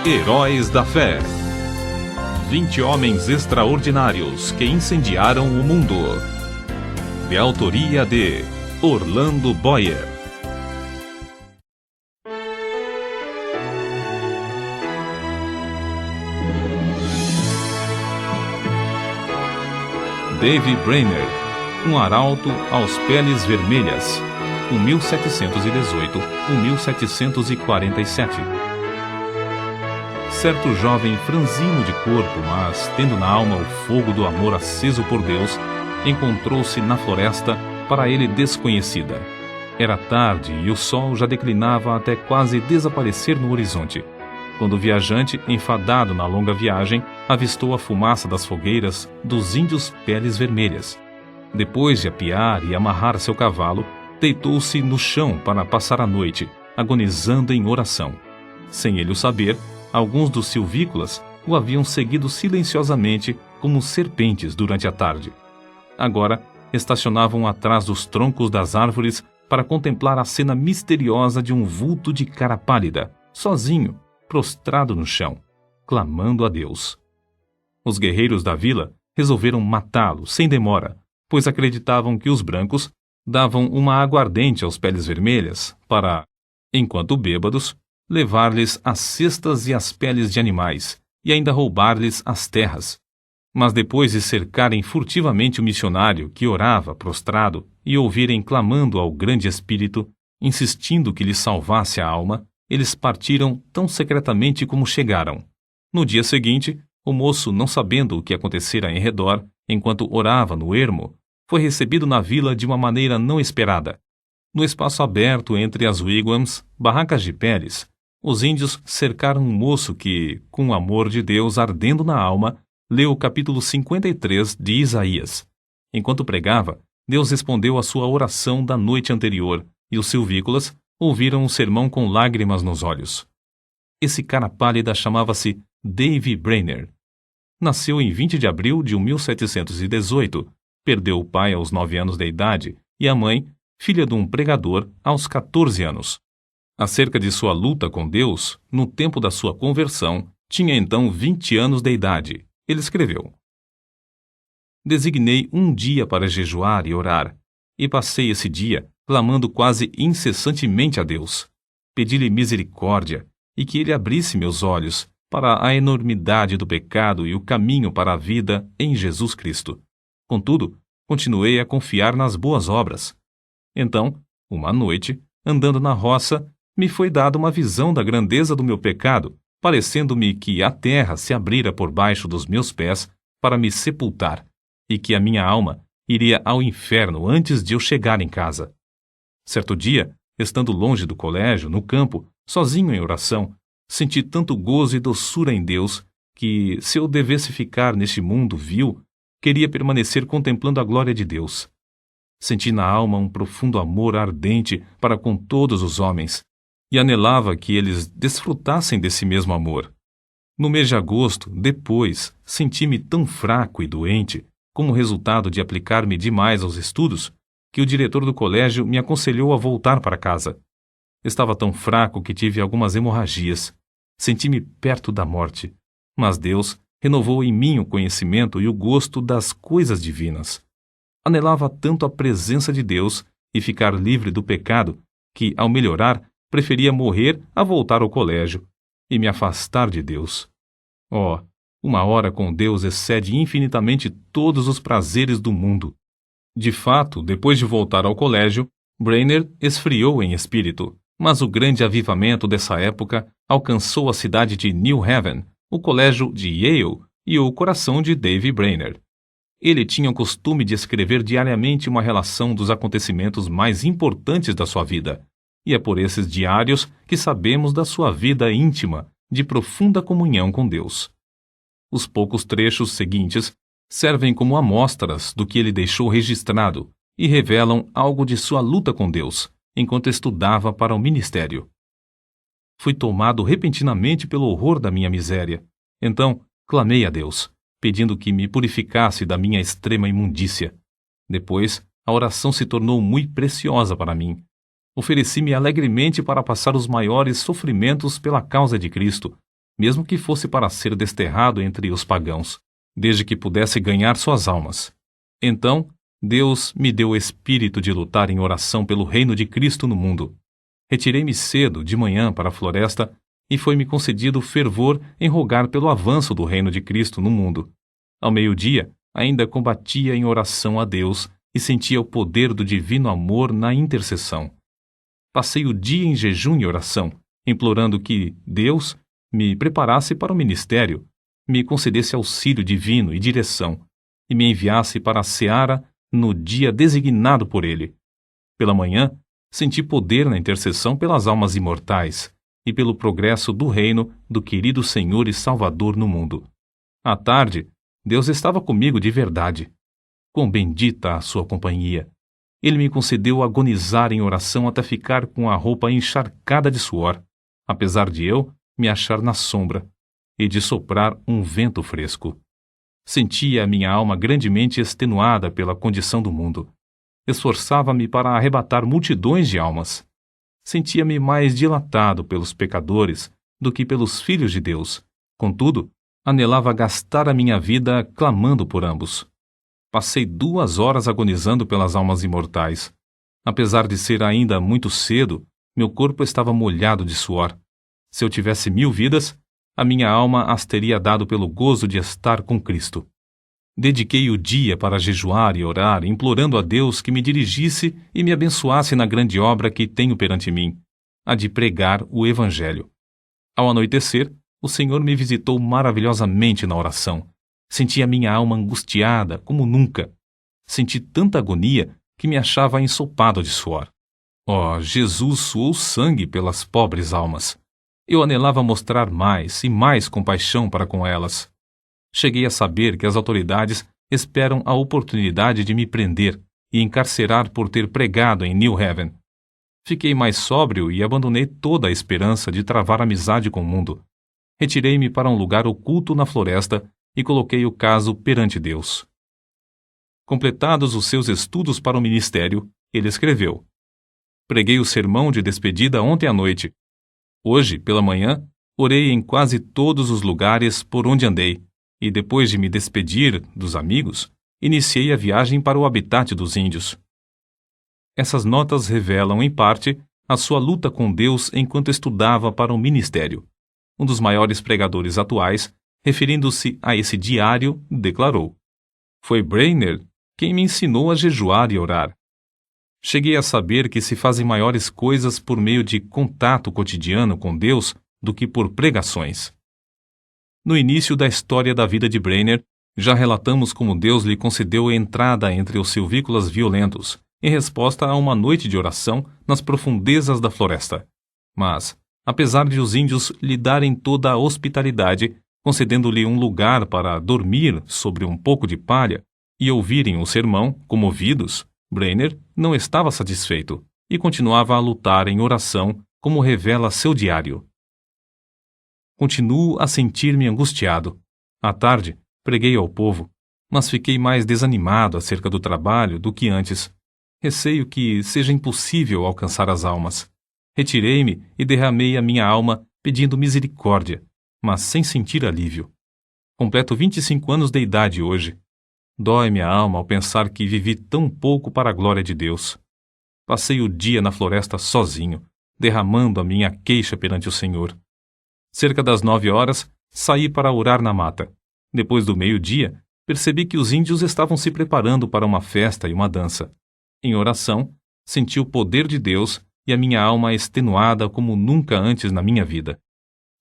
Heróis da Fé. 20 homens extraordinários que incendiaram o mundo. De autoria de Orlando Boyer. Davy Brainerd, um arauto aos peles vermelhas, 1718-1747. Certo jovem franzino de corpo, mas tendo na alma o fogo do amor aceso por Deus, encontrou-se na floresta para ele desconhecida. Era tarde e o sol já declinava até quase desaparecer no horizonte, quando o viajante, enfadado na longa viagem, avistou a fumaça das fogueiras dos índios peles vermelhas. Depois de apiar e amarrar seu cavalo, deitou-se no chão para passar a noite, agonizando em oração. Sem ele o saber, alguns dos silvícolas o haviam seguido silenciosamente como serpentes durante a tarde. Agora, estacionavam atrás dos troncos das árvores para contemplar a cena misteriosa de um vulto de cara pálida, sozinho, prostrado no chão, clamando a Deus. Os guerreiros da vila resolveram matá-lo sem demora, pois acreditavam que os brancos davam uma aguardente aos peles vermelhas para, enquanto bêbados, levar-lhes as cestas e as peles de animais, e ainda roubar-lhes as terras. Mas depois de cercarem furtivamente o missionário que orava prostrado e ouvirem clamando ao grande Espírito, insistindo que lhe salvasse a alma, eles partiram tão secretamente como chegaram. No dia seguinte, o moço, não sabendo o que acontecera em redor, enquanto orava no ermo, foi recebido na vila de uma maneira não esperada. No espaço aberto entre as wigwams, barracas de peles, os índios cercaram um moço que, com o amor de Deus ardendo na alma, leu o capítulo 53 de Isaías. Enquanto pregava, Deus respondeu à sua oração da noite anterior, e os silvícolas ouviram o sermão com lágrimas nos olhos. Esse cara pálida chamava-se Davy Brainerd. Nasceu em 20 de abril de 1718, perdeu o pai aos 9 anos de idade e a mãe, filha de um pregador, aos 14 anos. Acerca de sua luta com Deus, no tempo da sua conversão, tinha então 20 anos de idade. Ele escreveu: Designei um dia para jejuar e orar, e passei esse dia clamando quase incessantemente a Deus. Pedi-lhe misericórdia e que ele abrisse meus olhos para a enormidade do pecado e o caminho para a vida em Jesus Cristo. Contudo, continuei a confiar nas boas obras. Então, uma noite, andando na roça, me foi dada uma visão da grandeza do meu pecado, parecendo-me que a terra se abrira por baixo dos meus pés para me sepultar, e que a minha alma iria ao inferno antes de eu chegar em casa. Certo dia, estando longe do colégio, no campo, sozinho em oração, senti tanto gozo e doçura em Deus que, se eu devesse ficar neste mundo vil, queria permanecer contemplando a glória de Deus. Senti na alma um profundo amor ardente para com todos os homens, e anelava que eles desfrutassem desse mesmo amor. No mês de agosto, depois, senti-me tão fraco e doente, como resultado de aplicar-me demais aos estudos, que o diretor do colégio me aconselhou a voltar para casa. Estava tão fraco que tive algumas hemorragias. Senti-me perto da morte, mas Deus renovou em mim o conhecimento e o gosto das coisas divinas. Anelava tanto a presença de Deus e ficar livre do pecado que, ao melhorar, preferia morrer a voltar ao colégio e me afastar de Deus. Oh, uma hora com Deus excede infinitamente todos os prazeres do mundo. De fato, depois de voltar ao colégio, Brainerd esfriou em espírito, mas o grande avivamento dessa época alcançou a cidade de New Haven, o colégio de Yale e o coração de Davy Brainerd. Ele tinha o costume de escrever diariamente uma relação dos acontecimentos mais importantes da sua vida, e é por esses diários que sabemos da sua vida íntima, de profunda comunhão com Deus. Os poucos trechos seguintes servem como amostras do que ele deixou registrado e revelam algo de sua luta com Deus, enquanto estudava para o ministério. Fui tomado repentinamente pelo horror da minha miséria. Então, clamei a Deus, pedindo que me purificasse da minha extrema imundícia. Depois, a oração se tornou muito preciosa para mim. Ofereci-me alegremente para passar os maiores sofrimentos pela causa de Cristo, mesmo que fosse para ser desterrado entre os pagãos, desde que pudesse ganhar suas almas. Então, Deus me deu o espírito de lutar em oração pelo reino de Cristo no mundo. Retirei-me cedo, de manhã, para a floresta, e foi-me concedido fervor em rogar pelo avanço do reino de Cristo no mundo. Ao meio-dia, ainda combatia em oração a Deus e sentia o poder do divino amor na intercessão. Passei o dia em jejum e oração, implorando que Deus me preparasse para o ministério, me concedesse auxílio divino e direção, e me enviasse para a seara no dia designado por Ele. Pela manhã, senti poder na intercessão pelas almas imortais e pelo progresso do reino do querido Senhor e Salvador no mundo. À tarde, Deus estava comigo de verdade. Quão bendita a sua companhia! Ele me concedeu agonizar em oração até ficar com a roupa encharcada de suor, apesar de eu me achar na sombra e de soprar um vento fresco. Sentia a minha alma grandemente extenuada pela condição do mundo. Esforçava-me para arrebatar multidões de almas. Sentia-me mais dilatado pelos pecadores do que pelos filhos de Deus. Contudo, anelava gastar a minha vida clamando por ambos. Passei 2 horas agonizando pelas almas imortais. Apesar de ser ainda muito cedo, meu corpo estava molhado de suor. Se eu tivesse 1000 vidas, a minha alma as teria dado pelo gozo de estar com Cristo. Dediquei o dia para jejuar e orar, implorando a Deus que me dirigisse e me abençoasse na grande obra que tenho perante mim, a de pregar o Evangelho. Ao anoitecer, o Senhor me visitou maravilhosamente na oração. Senti a minha alma angustiada como nunca. Senti tanta agonia que me achava ensopado de suor. Oh, Jesus suou sangue pelas pobres almas. Eu anelava mostrar mais e mais compaixão para com elas. Cheguei a saber que as autoridades esperam a oportunidade de me prender e encarcerar por ter pregado em New Haven. Fiquei mais sóbrio e abandonei toda a esperança de travar amizade com o mundo. Retirei-me para um lugar oculto na floresta e coloquei o caso perante Deus. Completados os seus estudos para o ministério, ele escreveu: Preguei o sermão de despedida ontem à noite. Hoje, pela manhã, orei em quase todos os lugares por onde andei, e depois de me despedir dos amigos, iniciei a viagem para o habitat dos índios. Essas notas revelam, em parte, a sua luta com Deus enquanto estudava para o ministério. Um dos maiores pregadores atuais, referindo-se a esse diário, declarou: Foi Brainerd quem me ensinou a jejuar e orar. Cheguei a saber que se fazem maiores coisas por meio de contato cotidiano com Deus do que por pregações. No início da história da vida de Brainerd, já relatamos como Deus lhe concedeu entrada entre os silvícolas violentos, em resposta a uma noite de oração nas profundezas da floresta. Mas, apesar de os índios lhe darem toda a hospitalidade, concedendo-lhe um lugar para dormir sobre um pouco de palha e ouvirem o sermão, comovidos, Brainerd não estava satisfeito e continuava a lutar em oração, como revela seu diário. Continuo a sentir-me angustiado. À tarde, preguei ao povo, mas fiquei mais desanimado acerca do trabalho do que antes. Receio que seja impossível alcançar as almas. Retirei-me e derramei a minha alma pedindo misericórdia, mas sem sentir alívio. Completo 25 anos de idade hoje. Dói-me a alma ao pensar que vivi tão pouco para a glória de Deus. Passei o dia na floresta sozinho, derramando a minha queixa perante o Senhor. Cerca das 9 horas, saí para orar na mata. Depois do meio-dia, percebi que os índios estavam se preparando para uma festa e uma dança. Em oração, senti o poder de Deus e a minha alma extenuada como nunca antes na minha vida.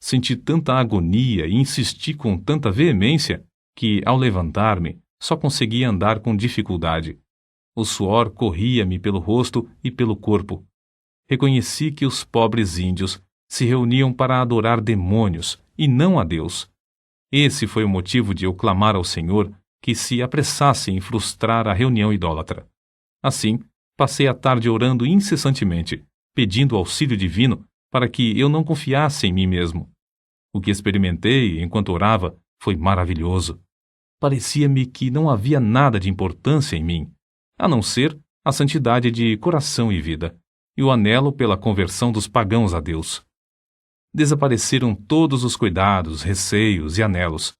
Senti tanta agonia e insisti com tanta veemência que, ao levantar-me, só conseguia andar com dificuldade. O suor corria-me pelo rosto e pelo corpo. Reconheci que os pobres índios se reuniam para adorar demônios e não a Deus. Esse foi o motivo de eu clamar ao Senhor que se apressasse em frustrar a reunião idólatra. Assim, passei a tarde orando incessantemente, pedindo auxílio divino para que eu não confiasse em mim mesmo. O que experimentei enquanto orava foi maravilhoso. Parecia-me que não havia nada de importância em mim, a não ser a santidade de coração e vida, e o anelo pela conversão dos pagãos a Deus. Desapareceram todos os cuidados, receios e anelos.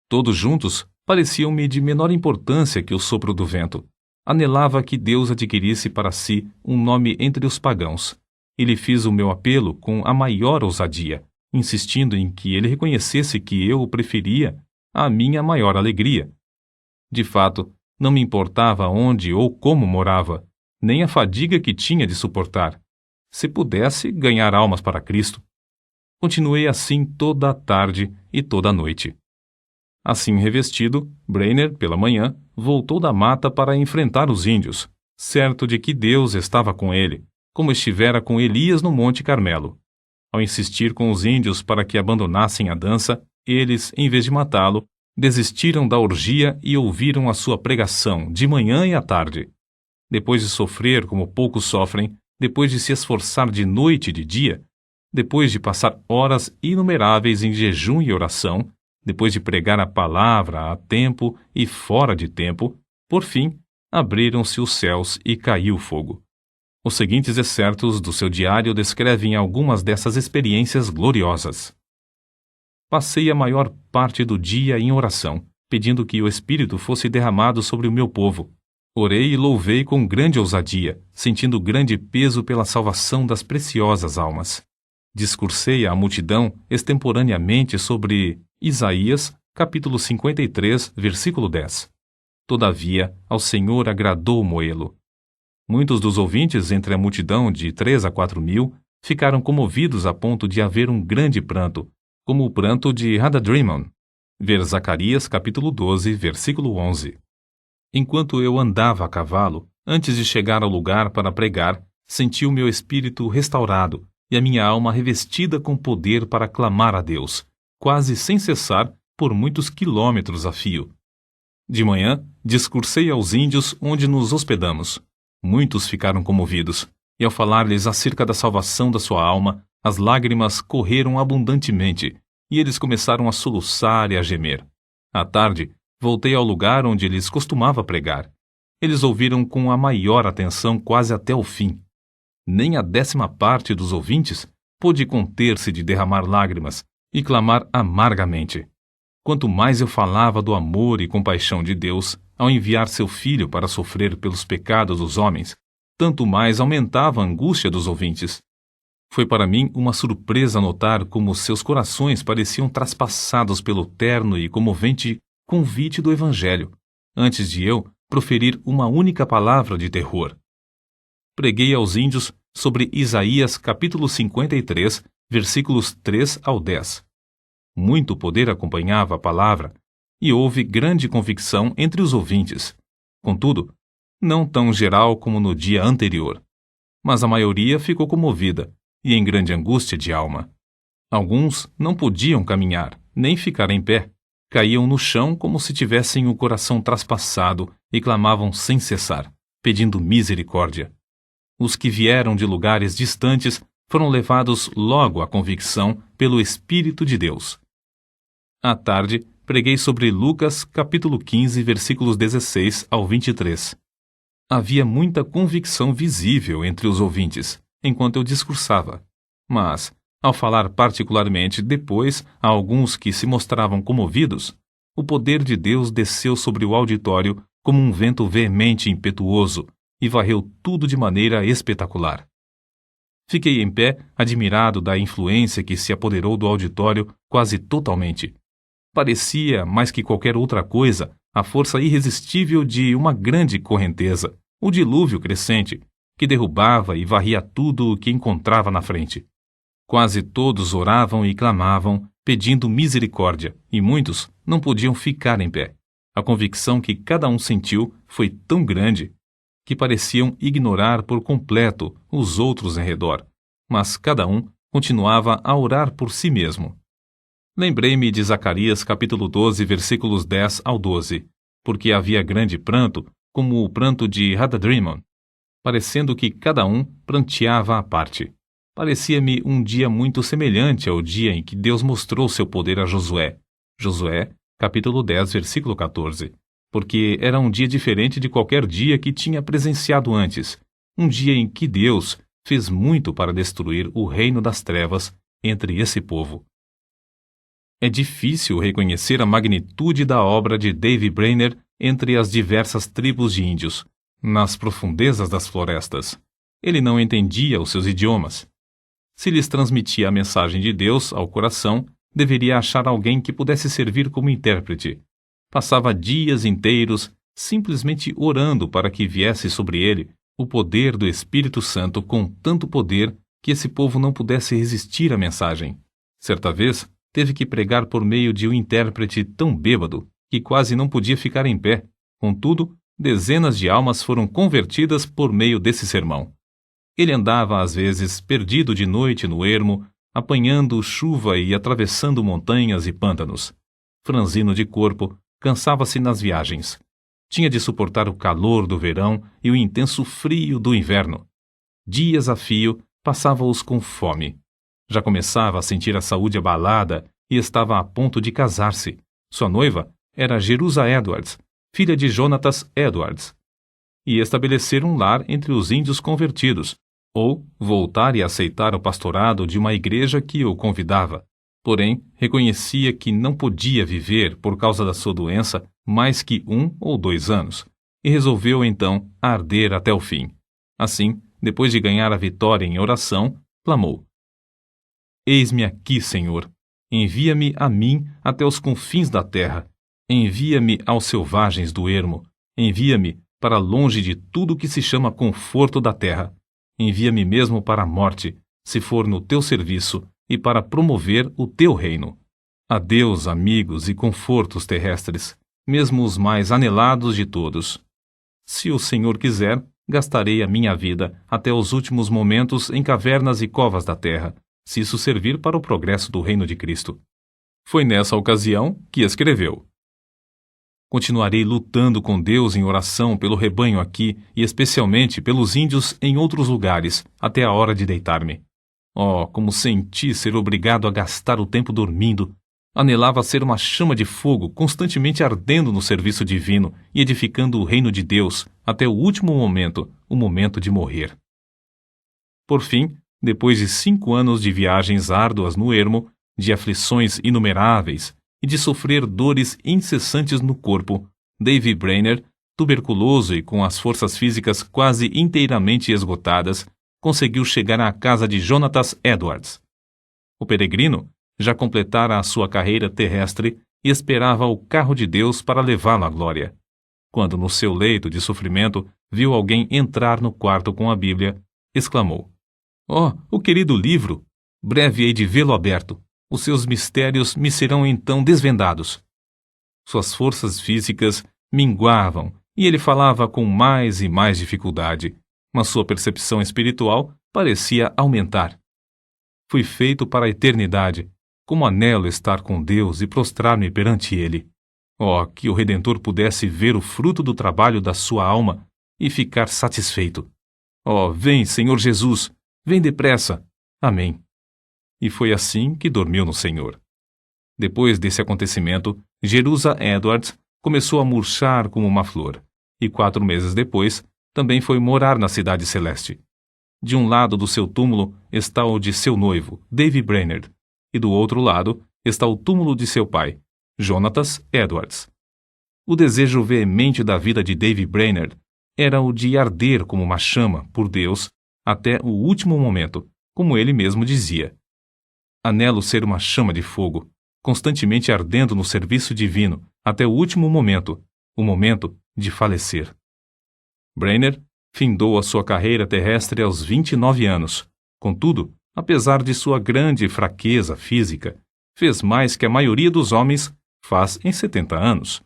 Todos juntos pareciam-me de menor importância que o sopro do vento. Anelava que Deus adquirisse para si um nome entre os pagãos. E lhe fiz o meu apelo com a maior ousadia, insistindo em que ele reconhecesse que eu o preferia à minha maior alegria. De fato, não me importava onde ou como morava, nem a fadiga que tinha de suportar. Se pudesse ganhar almas para Cristo. Continuei assim toda a tarde e toda a noite. Assim revestido, Brainerd, pela manhã, voltou da mata para enfrentar os índios, certo de que Deus estava com ele, como estivera com Elias no Monte Carmelo. Ao insistir com os índios para que abandonassem a dança, eles, em vez de matá-lo, desistiram da orgia e ouviram a sua pregação de manhã e à tarde. Depois de sofrer como poucos sofrem, depois de se esforçar de noite e de dia, depois de passar horas inumeráveis em jejum e oração, depois de pregar a palavra a tempo e fora de tempo, por fim, abriram-se os céus e caiu fogo. Os seguintes excertos do seu diário descrevem algumas dessas experiências gloriosas. Passei a maior parte do dia em oração, pedindo que o Espírito fosse derramado sobre o meu povo. Orei e louvei com grande ousadia, sentindo grande peso pela salvação das preciosas almas. Discursei à multidão extemporaneamente sobre Isaías, capítulo 53, versículo 10. Todavia, ao Senhor agradou Moelo. Muitos dos ouvintes entre a multidão de 3 a 4 mil ficaram comovidos a ponto de haver um grande pranto, como o pranto de Hadadrimon. Ver Zacarias, capítulo 12, versículo 11. Enquanto eu andava a cavalo, antes de chegar ao lugar para pregar, senti o meu espírito restaurado e a minha alma revestida com poder para clamar a Deus, quase sem cessar, por muitos quilômetros a fio. De manhã, discursei aos índios onde nos hospedamos. Muitos ficaram comovidos, e ao falar-lhes acerca da salvação da sua alma, as lágrimas correram abundantemente, e eles começaram a soluçar e a gemer. À tarde, voltei ao lugar onde eles costumava pregar. Eles ouviram com a maior atenção quase até o fim. Nem a 10ª parte dos ouvintes pôde conter-se de derramar lágrimas e clamar amargamente. Quanto mais eu falava do amor e compaixão de Deus ao enviar seu Filho para sofrer pelos pecados dos homens, tanto mais aumentava a angústia dos ouvintes. Foi para mim uma surpresa notar como seus corações pareciam traspassados pelo terno e comovente convite do Evangelho, antes de eu proferir uma única palavra de terror. Preguei aos índios sobre Isaías capítulo 53, versículos 3 ao 10. Muito poder acompanhava a palavra, e houve grande convicção entre os ouvintes. Contudo, não tão geral como no dia anterior. Mas a maioria ficou comovida, e em grande angústia de alma. Alguns não podiam caminhar, nem ficar em pé. Caíam no chão como se tivessem o coração traspassado e clamavam sem cessar, pedindo misericórdia. Os que vieram de lugares distantes foram levados logo à convicção pelo Espírito de Deus. À tarde, preguei sobre Lucas, capítulo 15, versículos 16 ao 23. Havia muita convicção visível entre os ouvintes, enquanto eu discursava. Mas, ao falar particularmente depois a alguns que se mostravam comovidos, o poder de Deus desceu sobre o auditório como um vento veemente e impetuoso, e varreu tudo de maneira espetacular. Fiquei em pé, admirado da influência que se apoderou do auditório quase totalmente. Parecia, mais que qualquer outra coisa, a força irresistível de uma grande correnteza, o dilúvio crescente, que derrubava e varria tudo o que encontrava na frente. Quase todos oravam e clamavam, pedindo misericórdia, e muitos não podiam ficar em pé. A convicção que cada um sentiu foi tão grande que pareciam ignorar por completo os outros em redor, mas cada um continuava a orar por si mesmo. Lembrei-me de Zacarias capítulo 12, versículos 10 ao 12, porque havia grande pranto, como o pranto de Hadadrimon, parecendo que cada um pranteava à parte. Parecia-me um dia muito semelhante ao dia em que Deus mostrou seu poder a Josué. Josué, capítulo 10, versículo 14. Porque era um dia diferente de qualquer dia que tinha presenciado antes, um dia em que Deus fez muito para destruir o reino das trevas entre esse povo. É difícil reconhecer a magnitude da obra de Dave Brainerd entre as diversas tribos de índios, nas profundezas das florestas. Ele não entendia os seus idiomas. Se lhes transmitia a mensagem de Deus ao coração, deveria achar alguém que pudesse servir como intérprete. Passava dias inteiros simplesmente orando para que viesse sobre ele o poder do Espírito Santo com tanto poder que esse povo não pudesse resistir à mensagem. Certa vez, teve que pregar por meio de um intérprete tão bêbado que quase não podia ficar em pé. Contudo, dezenas de almas foram convertidas por meio desse sermão. Ele andava, às vezes, perdido de noite no ermo, apanhando chuva e atravessando montanhas e pântanos. Franzino de corpo, cansava-se nas viagens. Tinha de suportar o calor do verão e o intenso frio do inverno. Dias a fio, passava-os com fome. Já começava a sentir a saúde abalada e estava a ponto de casar-se. Sua noiva era Jerusa Edwards, filha de Jonatas Edwards, e estabelecer um lar entre os índios convertidos, ou voltar e aceitar o pastorado de uma igreja que o convidava. Porém, reconhecia que não podia viver por causa da sua doença mais que 1 ou 2 anos, e resolveu então arder até o fim. Assim, depois de ganhar a vitória em oração, clamou: Eis-me aqui, Senhor. Envia-me a mim até os confins da terra. Envia-me aos selvagens do ermo. Envia-me para longe de tudo que se chama conforto da terra. Envia-me mesmo para a morte, se for no teu serviço, e para promover o teu reino. Adeus, amigos e confortos terrestres, mesmo os mais anelados de todos. Se o Senhor quiser, gastarei a minha vida até os últimos momentos em cavernas e covas da terra, se isso servir para o progresso do reino de Cristo. Foi nessa ocasião que escreveu: Continuarei lutando com Deus em oração pelo rebanho aqui e especialmente pelos índios em outros lugares, até a hora de deitar-me. Oh, como senti ser obrigado a gastar o tempo dormindo! Anelava ser uma chama de fogo constantemente ardendo no serviço divino e edificando o reino de Deus até o último momento, o momento de morrer. Por fim, depois de 5 anos de viagens árduas no ermo, de aflições inumeráveis e de sofrer dores incessantes no corpo, Dave Brainerd, tuberculoso e com as forças físicas quase inteiramente esgotadas, conseguiu chegar à casa de Jonatas Edwards. O peregrino já completara a sua carreira terrestre e esperava o carro de Deus para levá-lo à glória. Quando, no seu leito de sofrimento, viu alguém entrar no quarto com a Bíblia, exclamou: Oh, o querido livro! Breve hei de vê-lo aberto. Os seus mistérios me serão então desvendados. Suas forças físicas minguavam e ele falava com mais e mais dificuldade, mas sua percepção espiritual parecia aumentar. Fui feito para a eternidade. Como anelo estar com Deus e prostrar-me perante Ele. Oh, que o Redentor pudesse ver o fruto do trabalho da sua alma e ficar satisfeito. Oh, vem, Senhor Jesus, vem depressa. Amém. E foi assim que dormiu no Senhor. Depois desse acontecimento, Jerusa Edwards começou a murchar como uma flor, e 4 meses depois, também foi morar na Cidade Celeste. De um lado do seu túmulo está o de seu noivo, Dave Brainerd, e do outro lado está o túmulo de seu pai, Jonatas Edwards. O desejo veemente da vida de Dave Brainerd era o de arder como uma chama por Deus até o último momento, como ele mesmo dizia. Anelo ser uma chama de fogo, constantemente ardendo no serviço divino até o último momento, o momento de falecer. Brainerd findou a sua carreira terrestre aos 29 anos. Contudo, apesar de sua grande fraqueza física, fez mais que a maioria dos homens faz em 70 anos.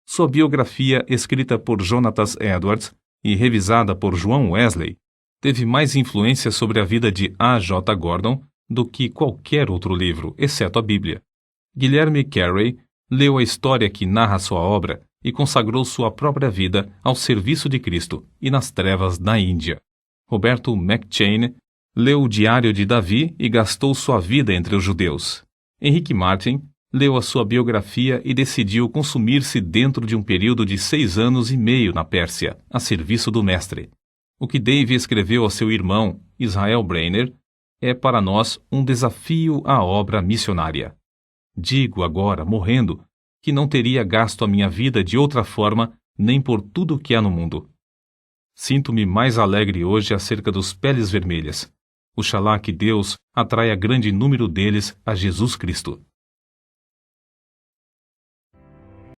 Sua biografia, escrita por Jonatas Edwards e revisada por João Wesley, teve mais influência sobre a vida de A. J. Gordon do que qualquer outro livro, exceto a Bíblia. Guilherme Carey leu a história que narra sua obra e consagrou sua própria vida ao serviço de Cristo e nas trevas na Índia. Roberto McCheyne leu o Diário de Davi e gastou sua vida entre os judeus. Henrique Martin leu a sua biografia e decidiu consumir-se dentro de um período de 6 anos e meio na Pérsia, a serviço do Mestre. O que Dave escreveu a seu irmão, Israel Brainerd, é para nós um desafio à obra missionária. Digo agora, morrendo, que não teria gasto a minha vida de outra forma nem por tudo o que há no mundo. Sinto-me mais alegre hoje acerca dos peles vermelhas. Oxalá que Deus atraia grande número deles a Jesus Cristo.